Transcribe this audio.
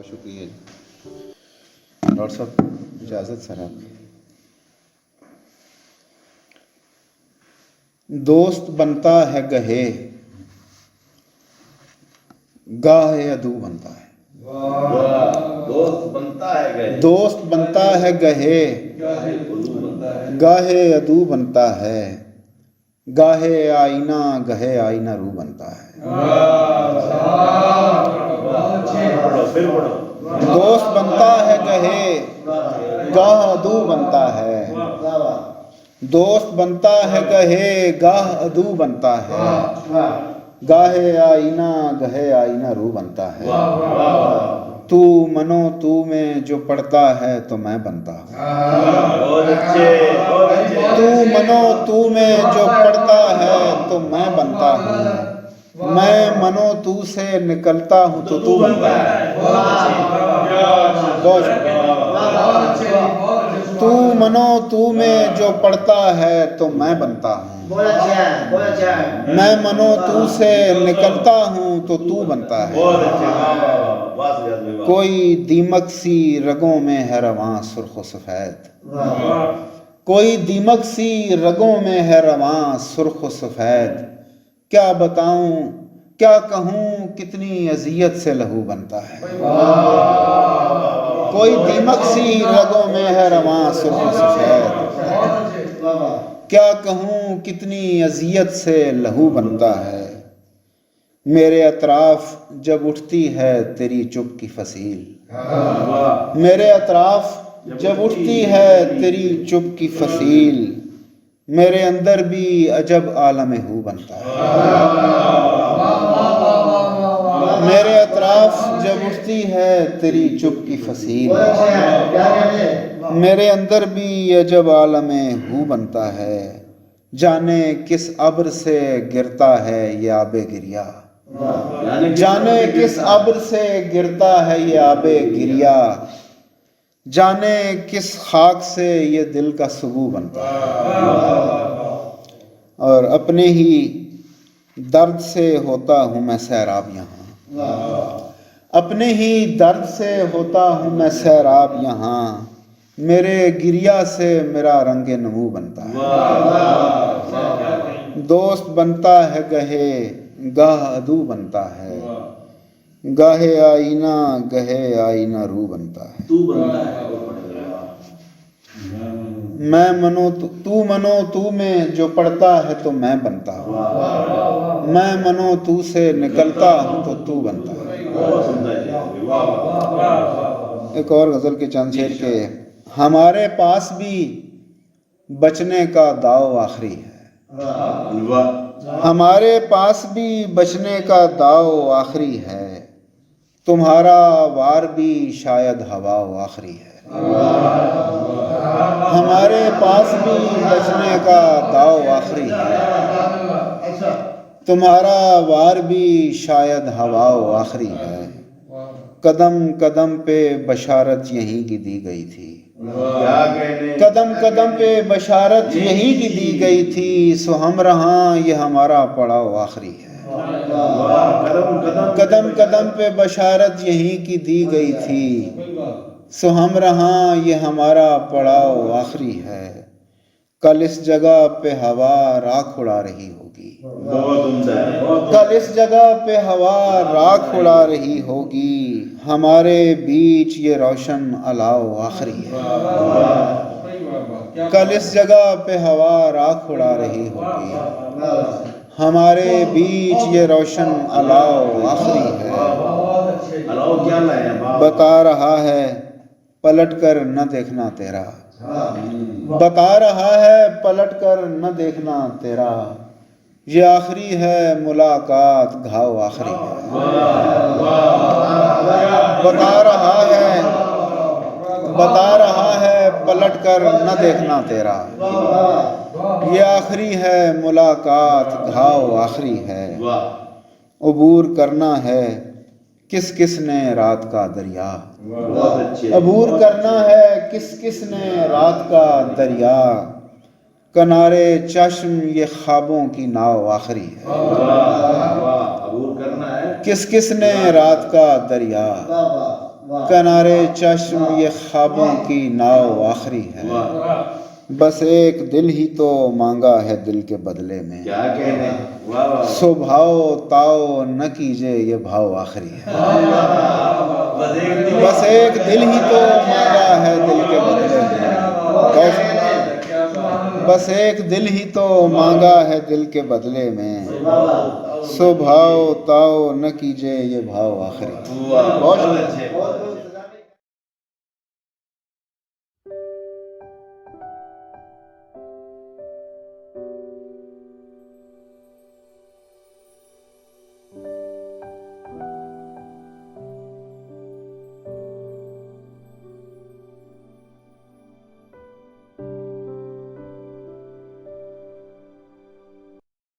بہت شکریہ ڈاکٹر صاحب، اجازت سر آپ کی۔ دوست بنتا ہے گہے، گاہے عدو بنتا ہے۔ دوست بنتا ہے گہے، دوست بنتا ہے گہے، گاہے عدو بنتا ہے، گاہے آئینہ گہے آئینہ رو بنتا ہے۔ دوست بنتا ہے گہے، گاہ عدو بنتا ہے۔ دوست بنتا ہے گہے، گاہ عدو بنتا ہے، گاہے آئینہ گہے آئینہ رو بنتا ہے۔ تو منو تو میں جو پڑھتا ہے تو میں بنتا ہوں۔ تو منو تو میں جو پڑھتا ہے تو میں بنتا ہوں، میں منو تو سے نکلتا ہوں تو بنتا ہے۔ بہت شکریہ۔ تو منو تو میں جو پڑھتا ہے تو میں بنتا ہوں، میں منو تو سے نکلتا ہوں تو بنتا ہے۔ کوئی دیمک سی رگوں میں ہے رواں سرخ و سفید، کوئی دیمک سی رگوں میں ہے رواں سرخ و سفید، کیا بتاؤں کیا کہوں کتنی اذیت سے لہو بنتا ہے۔ کوئی دیمک سی رگوں میں ہے رواں سرخ و سفید، کیا کہوں کتنی اذیت سے لہو بنتا ہے۔ میرے اطراف جب اٹھتی ہے تیری چپ کی فصیل، میرے اطراف جب اٹھتی ہے تیری چپ کی فصیل، میرے اندر بھی عجب عالم ہو بنتا ہے۔ میرے اطراف جب اٹھتی ہے تیری چپ کی فصیل، میرے اندر بھی عجب عالم ہو بنتا ہے۔ جانے کس ابر سے گرتا ہے یہ آب گریا، جانے کس ابر سے گرتا ہے یہ آب گریا، جانے کس خاک سے یہ دل کا سبو بنتا ہے۔ اور اپنے ہی درد سے ہوتا ہوں میں سیراب یہاں، اپنے ہی درد سے ہوتا ہوں میں سیراب یہاں، میرے گریا سے میرا رنگ نمو بنتا ہے۔ دوست بنتا ہے گہے، گاہ عدو بنتا ہے، گاہے آئینہ گہے آئینہ رو بنتا ہے۔ میں منو تو منو تو میں جو پڑھتا ہے تو میں بنتا ہوں، میں منو تو سے نکلتا ہوں تو بنتا ہے۔ ایک اور غزل کے چند شعر کے، ہمارے پاس بھی بچنے کا داؤ آخری ہے، ہمارے پاس بھی بچنے کا داؤ آخری ہے، تمہارا وار بھی شاید ہوا آخری ہے۔ ہمارے پاس بھی بچنے کا داؤ آخری ہے، تمہارا وار بھی شاید ہوا آخری ہے، قدم قدم پہ بشارت یہیں کی دی گئی تھی، قدم قدم پہ بشارت یہیں کی دی گئی تھی، سو ہم رہاں یہ ہمارا پڑاؤ آخری ہے۔ قدم قدم پہ بشارت یہیں کی دی گئی تھی، سو ہم رہاں یہ ہمارا پڑاؤ آخری ہے، کل اس جگہ پہ ہوا راکھ اڑا رہی ہوگی، کل اس جگہ پہ ہوا راکھ اڑا رہی ہوگی، ہمارے بیچ یہ روشن الاؤ آخری ہے، کل اس جگہ پہ ہوا راکھ اڑا رہی ہوگی، ہمارے بیچ یہ روشن الاؤ آخری ہے۔ بتا رہا ہے پلٹ کر نہ دیکھنا تیرا، بتا رہا ہے پلٹ کر نہ دیکھنا تیرا، یہ آخری ہے ملاقات گھاؤ آخری ہے۔ بتا رہا ہے پلٹ کر نہ دیکھنا تیرا، یہ آخری ہے ملاقات گھاؤ آخری ہے، عبور کرنا ہے کس کس نے رات کا دریا، عبور کرنا ہے کس کس نے رات کا دریا، کنارے چشم یہ خوابوں کی ناؤ آخری ہے، کس کس نے رات کا دریا، کنارے چشم یہ خوابوں کی ناؤ آخری ہے، بس ایک دل ہی تو مانگا ہے دل کے بدلے میں، کیا کہنے، واہ واہ سو بھاؤ تاؤ نہ کیجے یہ بھاؤ آخری ہے، بس ایک دل ہی تو مانگا ہے دل کے بدلے میں، بس ایک دل ہی تو مانگا ہے دل کے بدلے میں، سو بھاؤ تاؤ نہ کیجے یہ بھاؤ آخری ہے۔ بہت اچھے